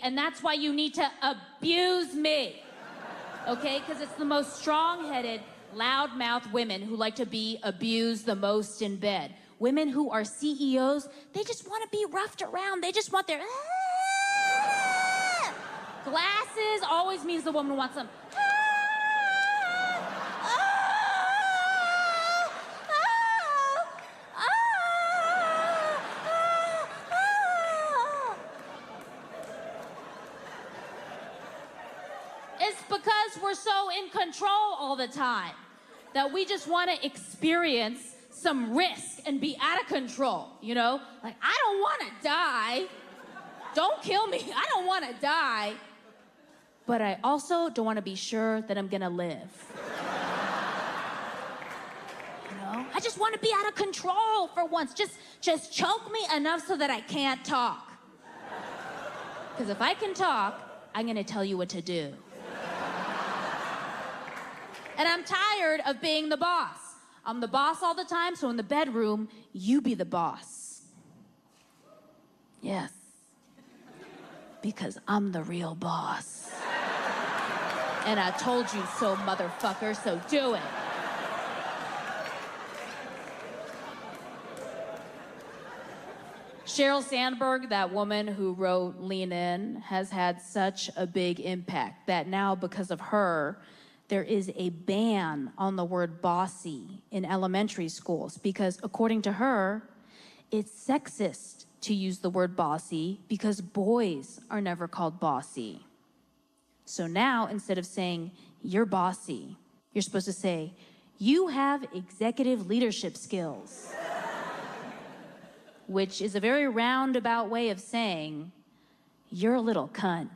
And that's why you need to abuse me. Okay? Because it's the most strong-headed, loudmouth women who like to be abused the most in bed. Women who are CEOs, they just want to be roughed around. They just want their glasses always means the woman wants them. It's because we're so in control all the time that we just want to experience some risk and be out of control, you know? Like, I don't want to die. Don't kill me. I don't want to die. But I also don't want to be sure that I'm going to live. You know? I just want to be out of control for once. Just choke me enough so that I can't talk. Because if I can talk, I'm going to tell you what to do. And I'm tired of being the boss. I'm the boss all the time, so in the bedroom, you be the boss. Yes. Because I'm the real boss. And I told you so, motherfucker, so do it. Sheryl Sandberg, that woman who wrote Lean In, has had such a big impact that now, because of her, there is a ban on the word bossy in elementary schools because, according to her, it's sexist to use the word bossy because boys are never called bossy. So now, instead of saying, you're bossy, you're supposed to say, you have executive leadership skills, which is a very roundabout way of saying, you're a little cunt.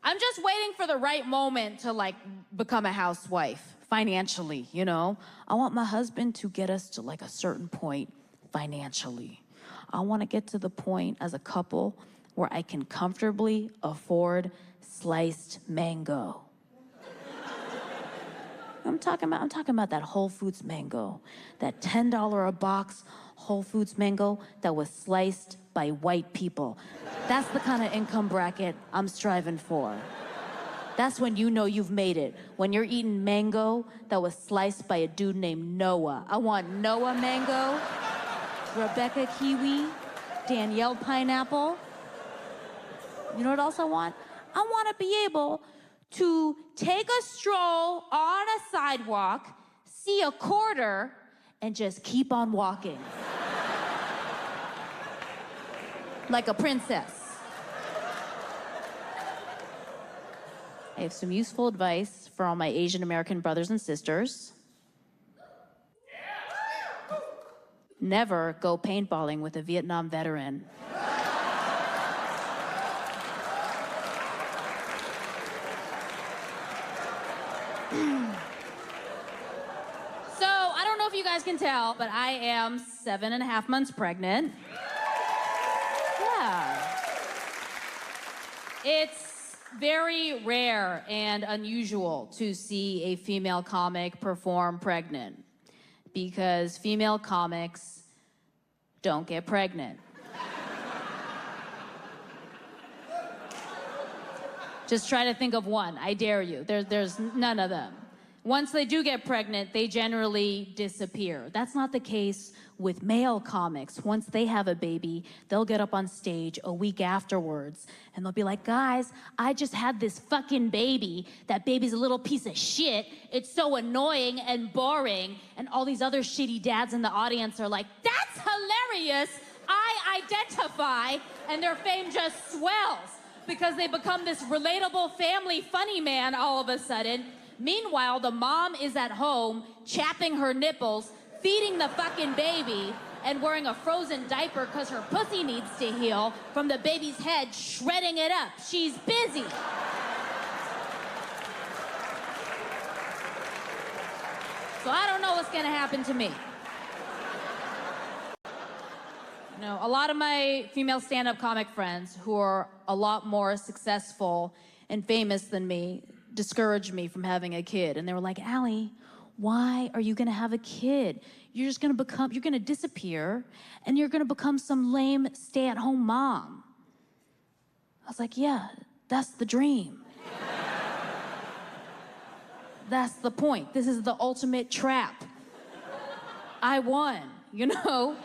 I'm just waiting for the right moment to, like, become a housewife financially, you know? I want my husband to get us to, like, a certain point financially. I want to get to the point as a couple where I can comfortably afford sliced mango. I'm talking about that Whole Foods mango, that $10 a box Whole Foods mango that was sliced by white people. That's the kind of income bracket I'm striving for. That's when you know you've made it. When you're eating mango that was sliced by a dude named Noah. I want Noah mango, Rebecca kiwi, Danielle pineapple. You know what else I want? I want to be able to take a stroll on a sidewalk, see a quarter, and just keep on walking. Like a princess. I have some useful advice for all my Asian American brothers and sisters. Never go paintballing with a Vietnam veteran. So, I don't know if you guys can tell, but I am 7.5 months pregnant. Yeah. It's very rare and unusual to see a female comic perform pregnant because female comics don't get pregnant. Just try to think of one. I dare you. There's none of them. Once they do get pregnant, they generally disappear. That's not the case with male comics. Once they have a baby, they'll get up on stage a week afterwards, and they'll be like, guys, I just had this fucking baby. That baby's a little piece of shit. It's so annoying and boring. And all these other shitty dads in the audience are like, that's hilarious. I identify. And their fame just swells because they become this relatable family funny man all of a sudden. Meanwhile, the mom is at home chapping her nipples, feeding the fucking baby, and wearing a frozen diaper because her pussy needs to heal from the baby's head, shredding it up. She's busy. So I don't know what's gonna happen to me. You know, a lot of my female stand-up comic friends who are a lot more successful and famous than me discouraged me from having a kid. And they were like, Allie, Why are you gonna have a kid? You're gonna disappear, and you're gonna become some lame stay-at-home mom. I was like, yeah, that's the dream. That's the point. This is the ultimate trap. I won, you know?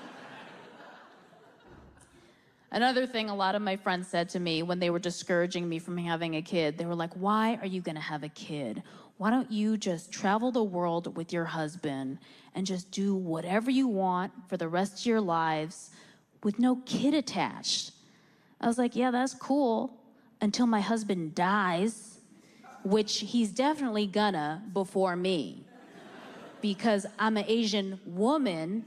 Another thing a lot of my friends said to me when they were discouraging me from having a kid, they were like, why are you gonna have a kid? Why don't you just travel the world with your husband and just do whatever you want for the rest of your lives with no kid attached? I was like, yeah, that's cool until my husband dies, which he's definitely gonna before me, because I'm an Asian woman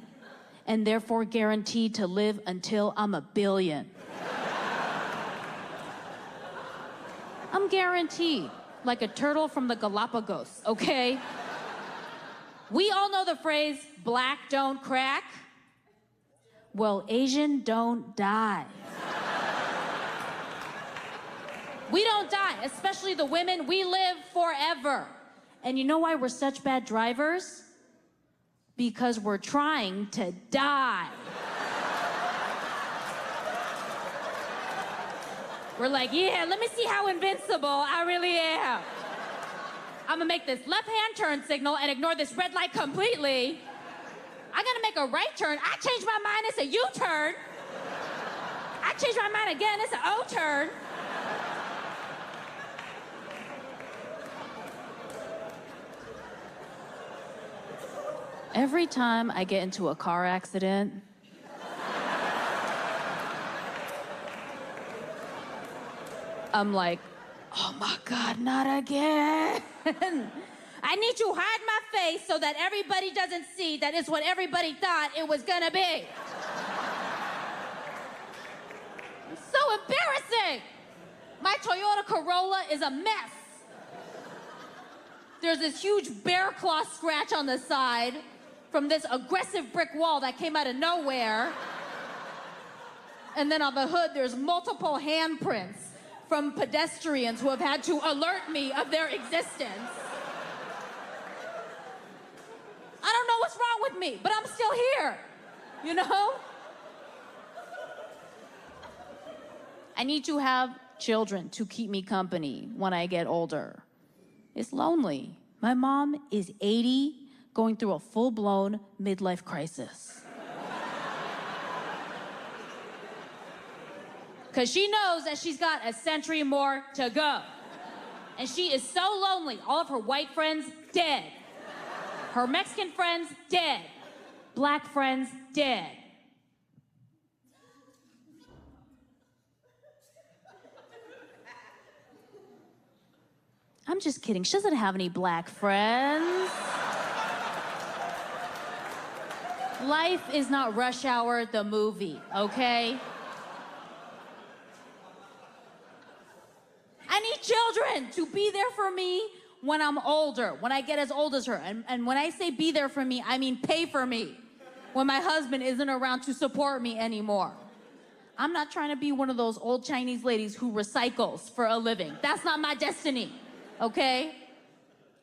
and therefore guaranteed to live until I'm a billion. I'm guaranteed, like a turtle from the Galapagos, okay? We all know the phrase, black don't crack. Well, Asian don't die. We don't die, especially the women. We live forever. And you know why we're such bad drivers? Because we're trying to die. We're like, yeah, let me see how invincible I really am. I'm gonna make this left-hand turn signal and ignore this red light completely. I'm gonna make a right turn. I changed my mind, it's a U-turn. I changed my mind again, it's an O-turn. Every time I get into a car accident, I'm like, oh my God, not again. I need to hide my face so that everybody doesn't see that it's what everybody thought it was gonna be. It's so embarrassing. My Toyota Corolla is a mess. There's this huge bear claw scratch on the side from this aggressive brick wall that came out of nowhere. And then on the hood, there's multiple handprints from pedestrians who have had to alert me of their existence. I don't know what's wrong with me, but I'm still here, you know? I need to have children to keep me company when I get older. It's lonely. My mom is 80, going through a full-blown midlife crisis. Because she knows that she's got a century more to go. And she is so lonely. All of her white friends, dead. Her Mexican friends, dead. Black friends, dead. I'm just kidding. She doesn't have any black friends. Life is not Rush Hour, the movie, okay? I need children to be there for me when I'm older, when I get as old as her. And when I say be there for me, I mean pay for me when my husband isn't around to support me anymore. I'm not trying to be one of those old Chinese ladies who recycles for a living. That's not my destiny, okay?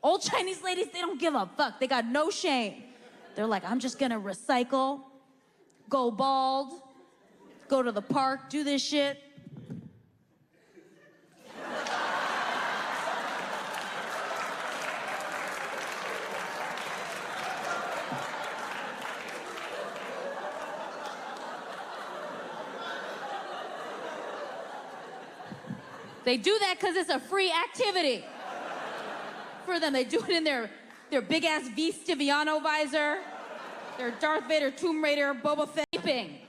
Old Chinese ladies, they don't give a fuck. They got no shame. They're like, I'm just gonna recycle, go bald, go to the park, do this shit. They do that because it's a free activity for them. They do it in their big-ass V. Stiviano visor, their Darth Vader, Tomb Raider, Boba Fett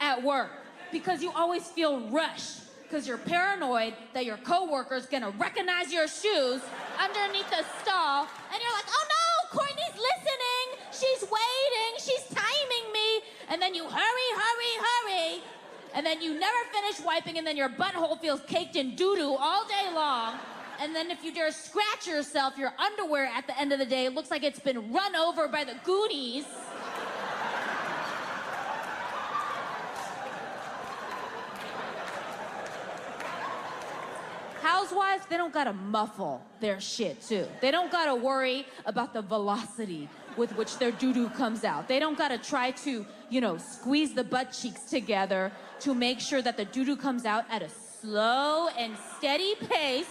at work. Because you always feel rushed, because you're paranoid that your coworker's gonna recognize your shoes underneath the stall, and you're like, oh no, Courtney's listening, she's waiting, she's timing me, and then you hurry, and then you never finish wiping, and then your butthole feels caked in doo-doo all day long. And then if you dare scratch yourself, your underwear at the end of the day looks like it's been run over by the Goonies. Housewives, they don't gotta muffle their shit too. They don't gotta worry about the velocity with which their doo-doo comes out. They don't gotta try to, squeeze the butt cheeks together to make sure that the doo-doo comes out at a slow and steady pace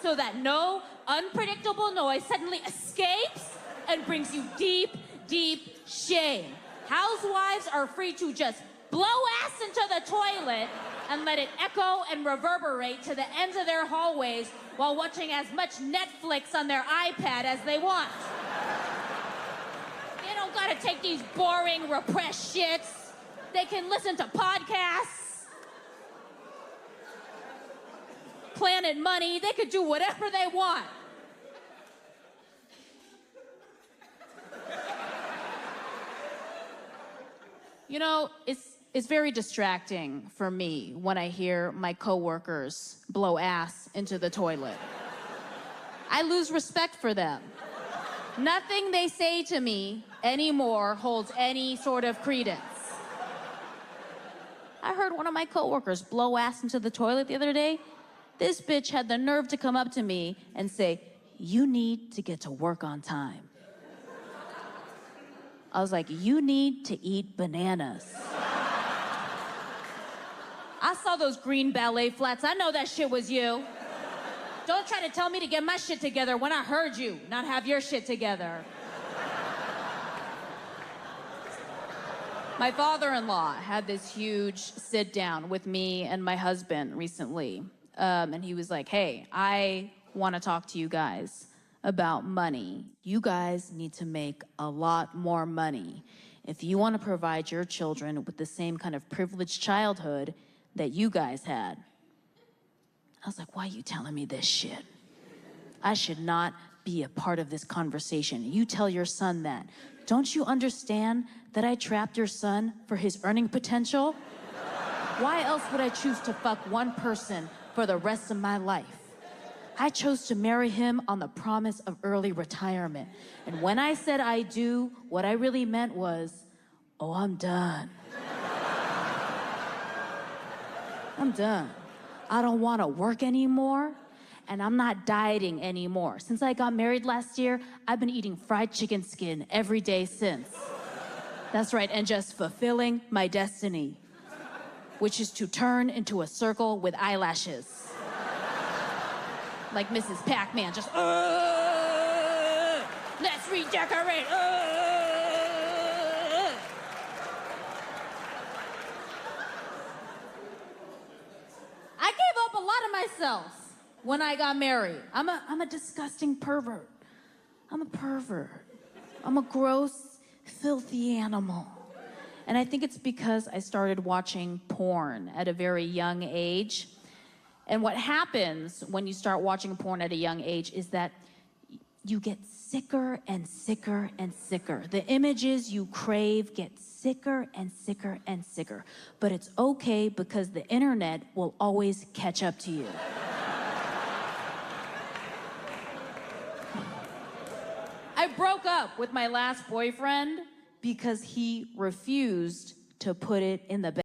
so that no unpredictable noise suddenly escapes and brings you deep, deep shame. Housewives are free to just blow ass into the toilet and let it echo and reverberate to the ends of their hallways while watching as much Netflix on their iPad as they want. They don't gotta take these boring, repressed shits. They can listen to podcasts, Planet Money. They could do whatever they want. It's very distracting for me when I hear my coworkers blow ass into the toilet. I lose respect for them. Nothing they say to me anymore holds any sort of credence. I heard one of my coworkers blow ass into the toilet the other day. This bitch had the nerve to come up to me and say, "You need to get to work on time." I was like, "You need to eat bananas." I saw those green ballet flats. I know that shit was you. Don't try to tell me to get my shit together when I heard you not have your shit together. My father-in-law had this huge sit down with me and my husband recently. And he was like, "Hey, I want to talk to you guys about money. You guys need to make a lot more money if you want to provide your children with the same kind of privileged childhood that you guys had." I was like, "Why are you telling me this shit? I should not be a part of this conversation. You tell your son that. Don't you understand that I trapped your son for his earning potential? Why else would I choose to fuck one person for the rest of my life? I chose to marry him on the promise of early retirement. And when I said I do, what I really meant was, oh, I'm done. I'm done. I don't want to work anymore, and I'm not dieting anymore. Since I got married last year, I've been eating fried chicken skin every day since." That's right, and just fulfilling my destiny, which is to turn into a circle with eyelashes. Like Mrs. Pac-Man, just, let's redecorate, I gave up a lot of myself when I got married. I'm a disgusting pervert. I'm a pervert. I'm a gross, filthy animal. And I think it's because I started watching porn at a very young age. And what happens when you start watching porn at a young age is that you get sicker and sicker and sicker. The images you crave get sicker and sicker and sicker. But it's okay because the internet will always catch up to you. I broke up with my last boyfriend because he refused to put it in the bed.